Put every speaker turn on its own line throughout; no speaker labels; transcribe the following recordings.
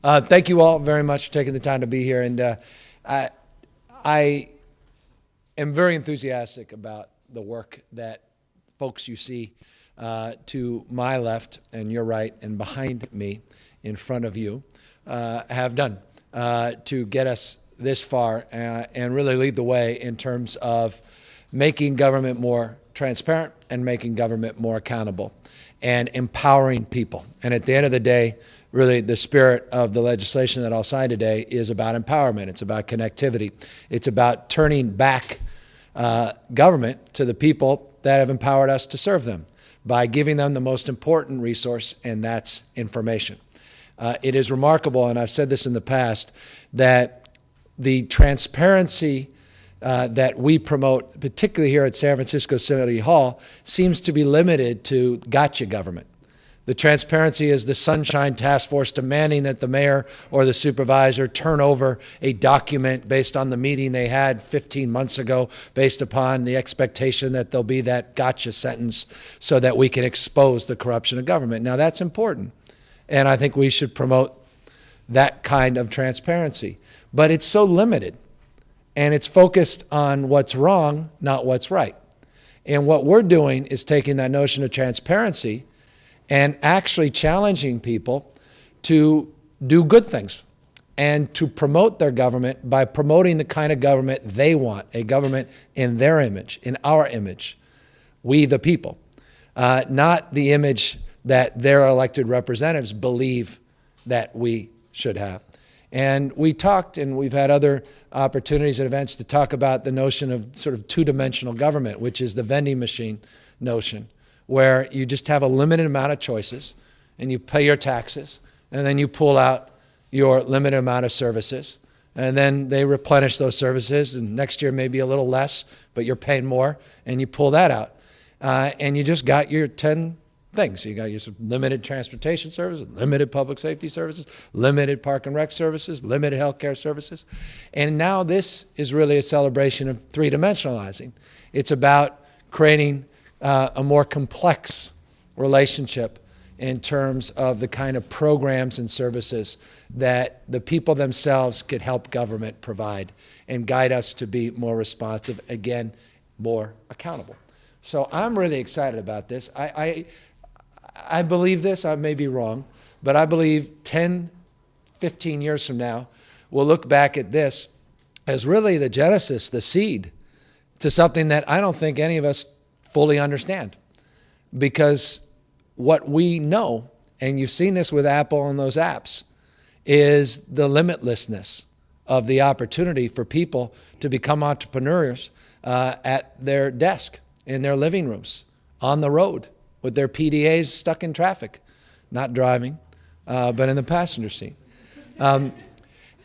Thank you all very much for taking the time to be here. And I am very enthusiastic about the work that folks you see to my left and your right and behind me in front of you have done to get us this far and really lead the way in terms of making government more transparent and making government more accountable and empowering people. And at the end of the day, really the spirit of the legislation that I'll sign today is about empowerment. It's about connectivity. It's about turning back government to the people that have empowered us to serve them by giving them the most important resource, and that's information. It is remarkable, and I've said this in the past, that the transparency that we promote, particularly here at San Francisco City Hall, seems to be limited to gotcha government. The transparency is the Sunshine Task Force demanding that the mayor or the supervisor turn over a document based on the meeting they had 15 months ago, based upon the expectation that there'll be that gotcha sentence so that we can expose the corruption of government. Now, that's important, and I think we should promote that kind of transparency. But it's so limited, and it's focused on what's wrong, not what's right. And what we're doing is taking that notion of transparency and actually challenging people to do good things and to promote their government by promoting the kind of government they want, a government in their image, in our image, we the people, not the image that their elected representatives believe that we should have. And we talked, and we've had other opportunities and events to talk about the notion of sort of two-dimensional government, which is the vending machine notion, where you just have a limited amount of choices, and you pay your taxes, and then you pull out your limited amount of services, and then they replenish those services, and next year maybe a little less, but you're paying more, and you pull that out. And you just got your 10 things. You got your limited transportation services, limited public safety services, limited park and rec services, limited healthcare services. And now this is really a celebration of three-dimensionalizing. It's about creating a more complex relationship in terms of the kind of programs and services that the people themselves could help government provide and guide us to be more responsive, again, more accountable. So I'm really excited about this. I believe this, I may be wrong, but I believe 10, 15 years from now, we'll look back at this as really the genesis, the seed, to something that I don't think any of us fully understand. Because what we know, and you've seen this with Apple and those apps, is the limitlessness of the opportunity for people to become entrepreneurs at their desk, in their living rooms, on the road, with their PDAs stuck in traffic, not driving, but in the passenger seat.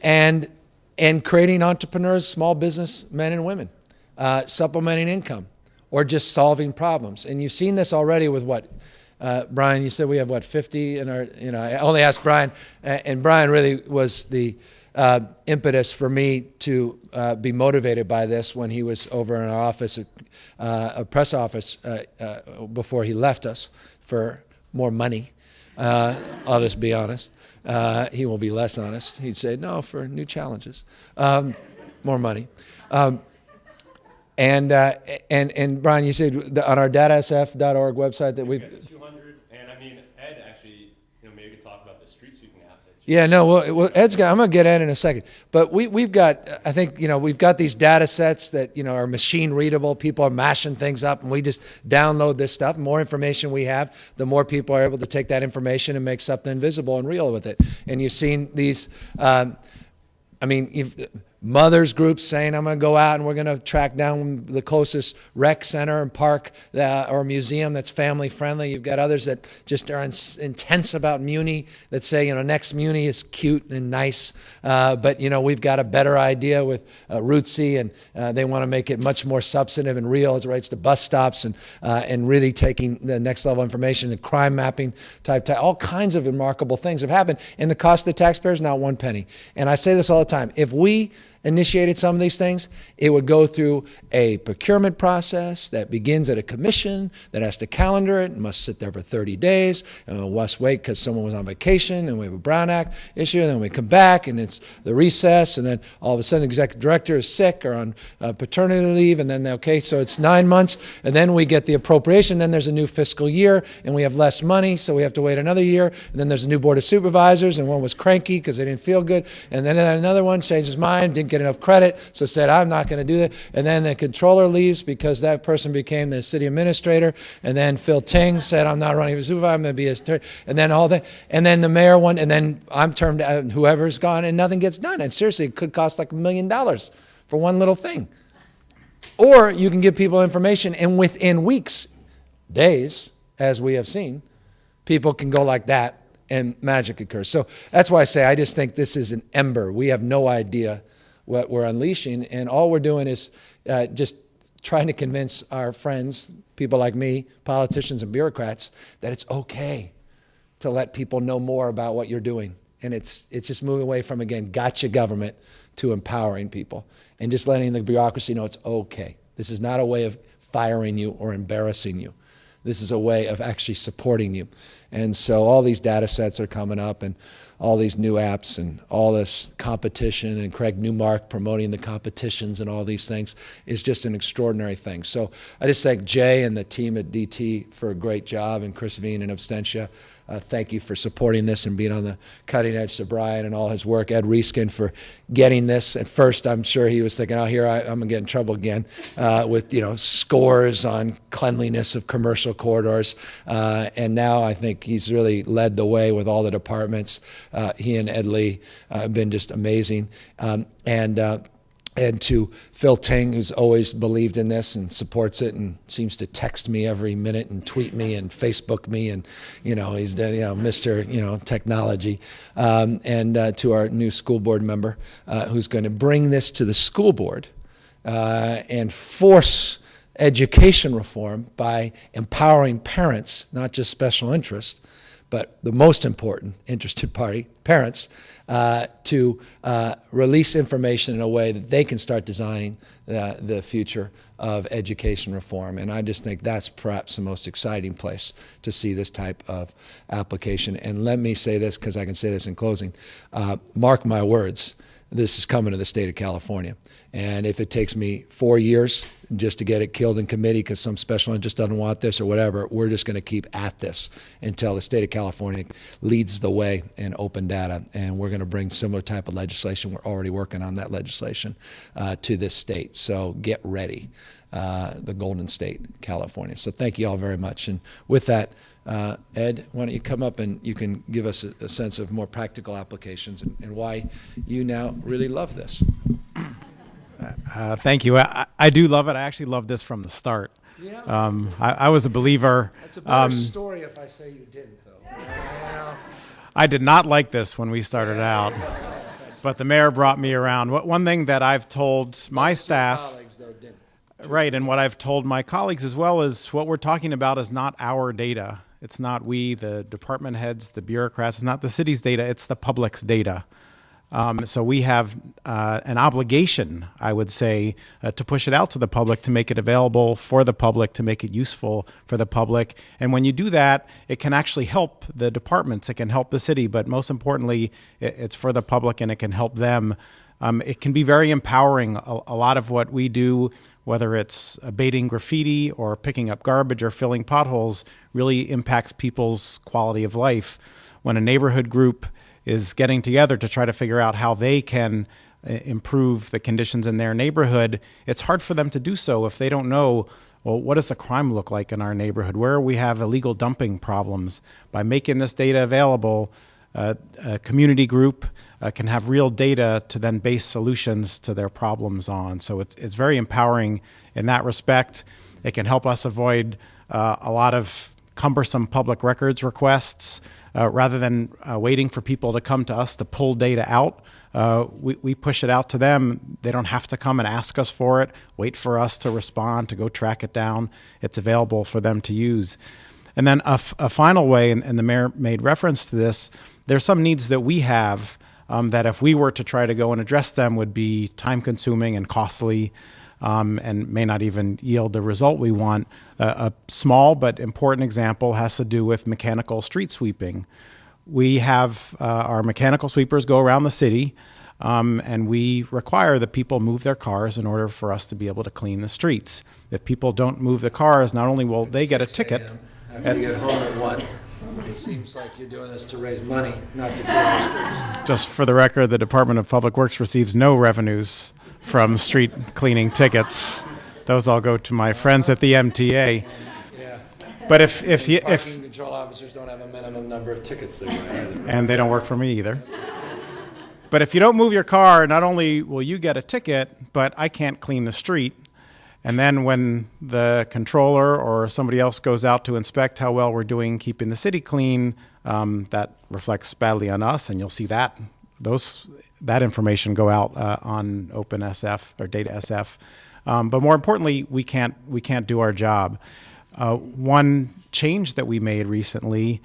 And creating entrepreneurs, small business men and women, supplementing income, or just solving problems. And you've seen this already with what? Brian, you said we have, 50 in our, I only asked Brian, and Brian really was the impetus for me to be motivated by this when he was over in our office, a press office, before he left us for more money. I'll just be honest. He will be less honest. He'd say, no, for new challenges, more money. And Brian, you said on our datasf.org website that we've...
200, and I mean, Ed actually, maybe could talk about the street sweeping app.
Yeah, no, well, I'm going to get Ed in a second. But we've got, I think, we've got these data sets that, are machine readable. People are mashing things up, and we just download this stuff. The more information we have, the more people are able to take that information and make something visible and real with it. And you've seen these, mothers groups saying, I'm going to go out and we're going to track down the closest rec center and park or museum that's family friendly. You've got others that just are intense about Muni that say, next Muni is cute and nice, but we've got a better idea with Rootsy, and they want to make it much more substantive and real as it relates to bus stops and really taking the next level information and crime mapping type, all kinds of remarkable things have happened, and the cost of the taxpayer is not one penny. And I say this all the time. If we initiated some of these things, it would go through a procurement process that begins at a commission that has to calendar it and must sit there for 30 days, and must wait because someone was on vacation, and we have a Brown Act issue, and then we come back, and it's the recess, and then all of a sudden the executive director is sick or on paternity leave, and then, okay, so it's 9 months, and then we get the appropriation, then there's a new fiscal year, and we have less money, so we have to wait another year, and then there's a new board of supervisors, and one was cranky because they didn't feel good, and then another one changed his mind, didn't get enough credit, so said, I'm not going to do that. And then the controller leaves because that person became the city administrator. And then Phil Ting said, I'm not running for supervisor, I'm going to be his third. And then all that. And then the mayor won, and then I'm termed out, and whoever's gone, and nothing gets done. And seriously, it could cost like $1 million for one little thing. Or you can give people information, and within weeks, days, as we have seen, people can go like that, and magic occurs. So that's why I say I just think this is an ember. We have no idea what we're unleashing, and all we're doing is just trying to convince our friends, people like me, politicians and bureaucrats, that it's okay to let people know more about what you're doing. And it's just moving away from, again, gotcha government to empowering people and just letting the bureaucracy know it's okay. This is not a way of firing you or embarrassing you. This is a way of actually supporting you. And so all these data sets are coming up, and all these new apps and all this competition, and Craig Newmark promoting the competitions and all these things is just an extraordinary thing. So I just thank Jay and the team at DT for a great job, and Chris Veen and Abstentia. Thank you for supporting this and being on the cutting edge to Brian and all his work. Ed Reeskin for getting this. At first, I'm sure he was thinking, oh, here I'm going to get in trouble again with, scores on cleanliness of commercial corridors. And now I think he's really led the way with all the departments. He and Ed Lee have been just amazing. And to Phil Ting, who's always believed in this and supports it and seems to text me every minute and tweet me and Facebook me, and he's Mr. Technology, and to our new school board member who's going to bring this to the school board and force education reform by empowering parents, not just special interests, but the most important interested party, parents, to release information in a way that they can start designing the future of education reform. And I just think that's perhaps the most exciting place to see this type of application. And let me say this, because I can say this in closing. Mark my words, this is coming to the state of California. And if it takes me 4 years just to get it killed in committee because some special interest doesn't want this or whatever, we're just going to keep at this until the state of California leads the way in open data. And we're going to bring similar type of legislation. We're already working on that legislation to this state. So get ready, the Golden State, California. So thank you all very much. And with that, Ed, why don't you come up and you can give us a sense of more practical applications and why you now really love this.
Thank you. I do love it. I actually loved this from the start.
Yeah.
I was a believer.
That's a better story if I say you didn't, though.
I did not like this when we started out, but the mayor brought me around. One thing that I've told my staff,
colleagues, though, didn't.
right, and what I've told my colleagues as well, is what we're talking about is not our data. It's not we, the department heads, the bureaucrats. It's not the city's data. It's the public's data. So we have an obligation, I would say, to push it out to the public, to make it available for the public, to make it useful for the public. And when you do that, it can actually help the departments. It can help the city. But most importantly, it's for the public, and it can help them. It can be very empowering. A lot of what we do, whether it's abating graffiti or picking up garbage or filling potholes, really impacts people's quality of life. When a neighborhood group is getting together to try to figure out how they can improve the conditions in their neighborhood, it's hard for them to do so if they don't know, well, what does the crime look like in our neighborhood? Where we have illegal dumping problems? By making this data available, a community group can have real data to then base solutions to their problems on. So it's very empowering in that respect. It can help us avoid a lot of cumbersome public records requests. Rather than waiting for people to come to us to pull data out, we push it out to them. They don't have to come and ask us for it, wait for us to respond, to go track it down. It's available for them to use. And then a final way, and the mayor made reference to this, there's some needs that we have that if we were to try to go and address them would be time-consuming and costly, and may not even yield the result we want. A small but important example has to do with mechanical street sweeping. We have our mechanical sweepers go around the city, and we require that people move their cars in order for us to be able to clean the streets. If people don't move the cars, not only will they get a ticket.
After you get home at 1, it seems like you're doing this to raise money, not to clean the streets.
Just for the record, the Department of Public Works receives no revenues from street cleaning tickets. Those all go to my friends at the MTA.
Yeah.
But if
Parking control officers don't have a minimum number of tickets they write either.
and they don't work for me either. But if you don't move your car, not only will you get a ticket, but I can't clean the street. And then when the controller or somebody else goes out to inspect how well we're doing keeping the city clean, that reflects badly on us, and you'll see that information go out on OpenSF or DataSF. But more importantly, we can't do our job. One change that we made recently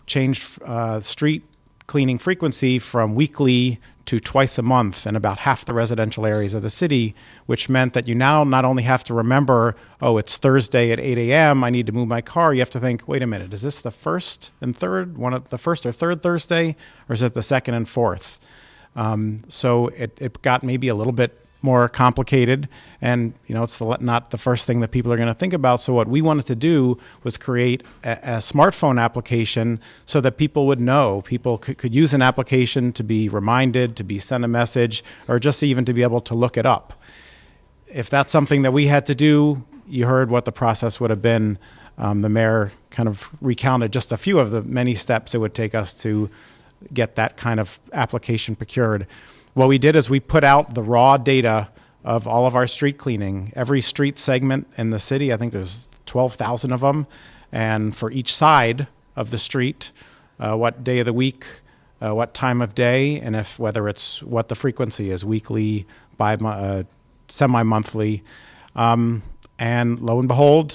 changed street cleaning frequency from weekly to twice a month in about half the residential areas of the city, which meant that you now not only have to remember, oh, it's Thursday at 8 a.m., I need to move my car. You have to think, wait a minute, is this the first and third, one of the first or third Thursday, or is it the second and fourth? So it got maybe a little bit more complicated, and it's not the first thing that people are going to think about. So what we wanted to do was create a smartphone application so that people would know. People could use an application to be reminded, to be sent a message, or just even to be able to look it up. If that's something that we had to do, you heard what the process would have been. The mayor kind of recounted just a few of the many steps it would take us to get that kind of application procured. What we did is we put out the raw data of all of our street cleaning. Every street segment in the city, I think there's 12,000 of them, and for each side of the street, what day of the week, what time of day, and whether it's what the frequency is, weekly, semi-monthly. And lo and behold,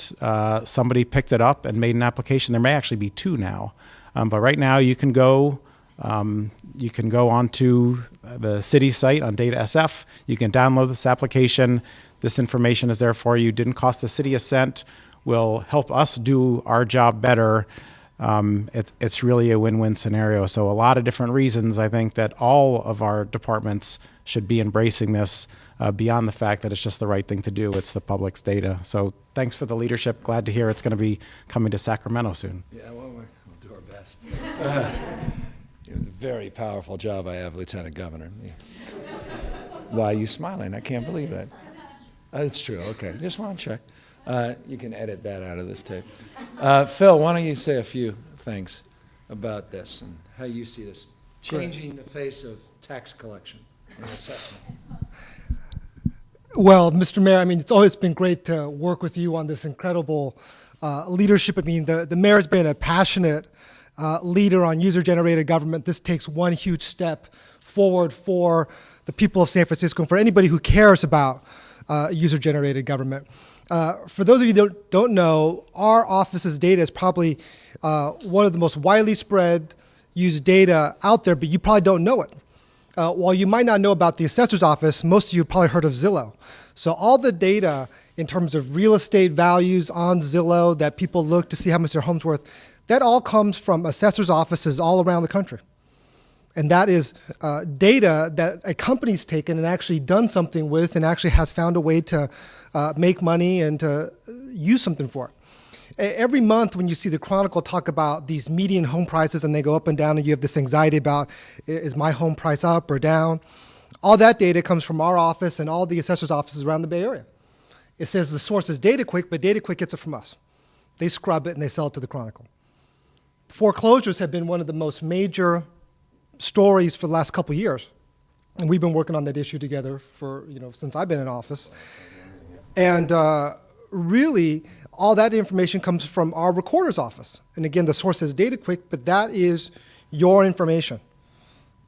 somebody picked it up and made an application. There may actually be 2 now, but right now you can go onto the city site on DataSF. You can download this application. This information is there for you. Didn't cost the city a cent. Will help us do our job better. It's really a win-win scenario. So a lot of different reasons I think that all of our departments should be embracing this beyond the fact that it's just the right thing to do. It's the public's data. So thanks for the leadership. Glad to hear it's going to be coming to Sacramento soon.
Yeah, well, we'll do our best. Very powerful job I have, Lieutenant Governor. Yeah. Why are you smiling? I can't believe that. Oh, it's true. Okay. Just want to check. You can edit that out of this tape. Phil, why don't you say a few things about this and how you see this changing the face of tax collection and assessment?
Well, Mr. Mayor, I mean, it's always been great to work with you on this incredible leadership. I mean, the mayor's been a passionate leader on user-generated government. This takes one huge step forward for the people of San Francisco and for anybody who cares about user-generated government. For those of you that don't know, our office's data is probably one of the most widely spread used data out there, but you probably don't know it. While you might not know about the assessor's office, most of you have probably heard of Zillow. So all the data in terms of real estate values on Zillow that people look to see how much their home's worth, that all comes from assessor's offices all around the country. And that is data that a company's taken and actually done something with and actually has found a way to make money and to use something for it. Every month when you see the Chronicle talk about these median home prices and they go up and down and you have this anxiety about, is my home price up or down? All that data comes from our office and all the assessor's offices around the Bay Area. It says the source is DataQuick, but DataQuick gets it from us. They scrub it and they sell it to the Chronicle. Foreclosures have been one of the most major stories for the last couple of years. And we've been working on that issue together for, since I've been in office. And really, all that information comes from our recorder's office. And again, the source is DataQuick, but that is your information.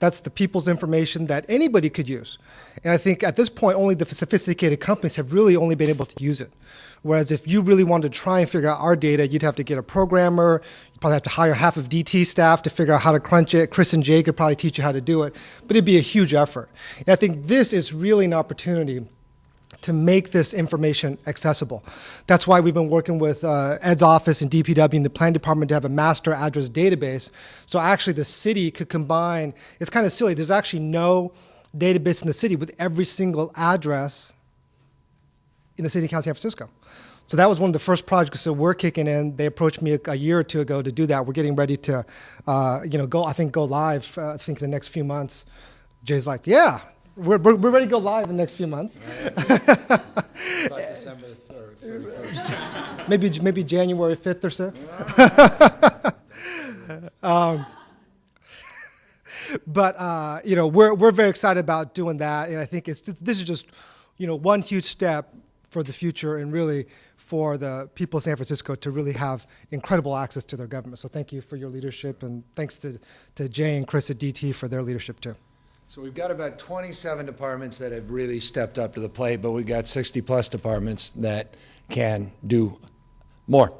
That's the people's information that anybody could use. And I think at this point, only the sophisticated companies have really only been able to use it. Whereas if you really wanted to try and figure out our data, you'd have to get a programmer, you'd probably have to hire half of DT staff to figure out how to crunch it. Chris and Jay could probably teach you how to do it, but it'd be a huge effort. And I think this is really an opportunity to make this information accessible. That's why we've been working with Ed's office and DPW and the planning department to have a master address database. So actually the city could combine, it's kind of silly, there's actually no database in the city with every single address in the city and county of San Francisco. So that was one of the first projects that we're kicking in. They approached me a year or two ago to do that. We're getting ready to go live, I think in the next few months. Jay's like, yeah, we're ready to go live in the next few months.
About December 31st.
maybe January 5th or 6th. But we're very excited about doing that, and I think this is just one huge step for the future, and really for the people of San Francisco to really have incredible access to their government. So thank you for your leadership, and thanks to Jay and Chris at DT for their leadership too.
So we've got about 27 departments that have really stepped up to the plate, but we've got 60 plus departments that can do more,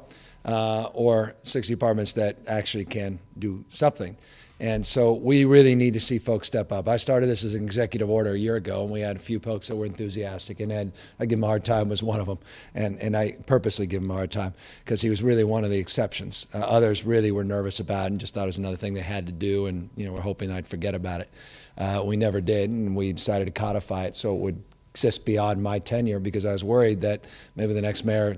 or 60 departments that actually can do something. And so we really need to see folks step up. I started this as an executive order a year ago, and we had a few folks that were enthusiastic, and Ed, I give him a hard time, was one of them. And I purposely give him a hard time because he was really one of the exceptions. Others really were nervous about it and just thought it was another thing they had to do, and we're hoping I'd forget about it. We never did, and we decided to codify it so it would exist beyond my tenure, because I was worried that maybe the next mayor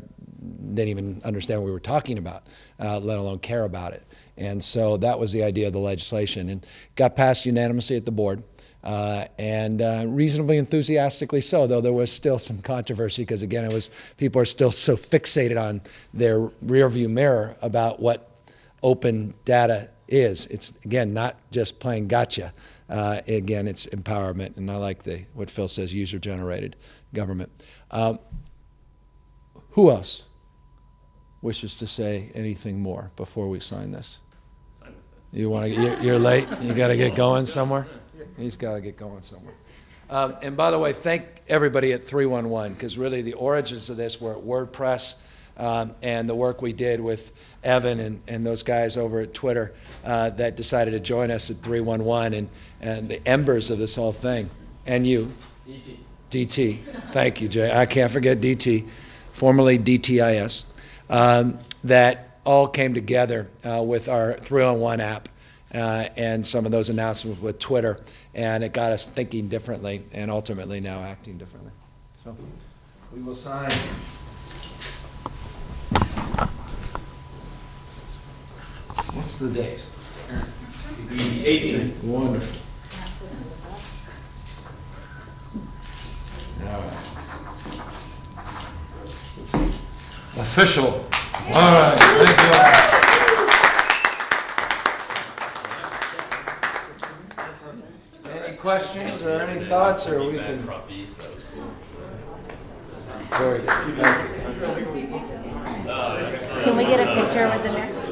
didn't even understand what we were talking about, let alone care about it. And so that was the idea of the legislation, and got passed unanimously at the board, and reasonably enthusiastically so, though there was still some controversy, because again, people are still so fixated on their rearview mirror about what open data is. It's, again, not just playing gotcha. Again, it's empowerment, and I like what Phil says, user-generated government. Who else wishes to say anything more before we sign this? You want to? You're late. You got to get going somewhere. He's got to get going somewhere. And by the way, thank everybody at 311, because really the origins of this were at WordPress, and the work we did with Evan and those guys over at Twitter that decided to join us at 311, and the embers of this whole thing. And you, DT. Thank you, Jay. I can't forget DT, formerly DTIS. That all came together with our 311 app and some of those announcements with Twitter, and it got us thinking differently and ultimately now acting differently. So we will sign. What's the date?
The 18th.
Wonderful. All right. Official. All right, thank you all. Any questions or any thoughts, or we can? Very good. Thank you.
Can we get a picture with the mayor?